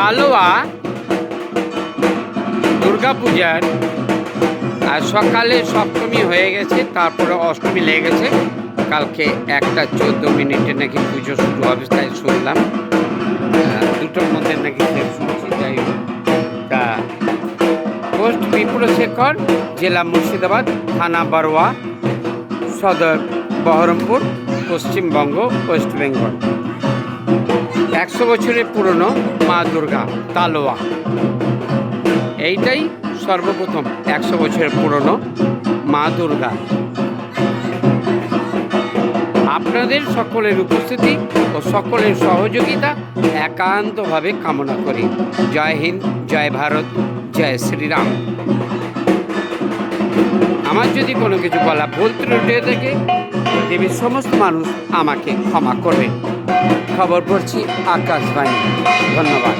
তালোয়া দুর্গাপূজার আর সকালে সপ্তমী হয়ে গেছে, তারপরে অষ্টমী লেগে গেছে। কালকে 1:14 নাকি পুজো শুরু হবে, তাই শুনলাম। দুটোর মধ্যে নাকি শুনছি। যাই হোক, তা পোস্ট বিপ্র শেখর, জেলা মুর্শিদাবাদ, থানা বারোয়া, সদর বহরমপুর, পশ্চিমবঙ্গ, ওয়েস্ট বেঙ্গল। 100 বছরের পুরনো মা দুর্গা তালোয়া, এইটাই সর্বপ্রথম 100 বছরের পুরনো মা দুর্গা। আপনাদের সকলের উপস্থিতি ও সকলের সহযোগিতা একান্তভাবে কামনা করি। জয় হিন্দ, জয় ভারত, জয় শ্রীরাম। আমার যদি কোনো কিছু বলা ভুল ত্রুটি হয়ে থাকে, পৃথিবীর সমস্ত মানুষ আমাকে ক্ষমা করবে। খবর পড়ছি আকাশবাণী। ধন্যবাদ।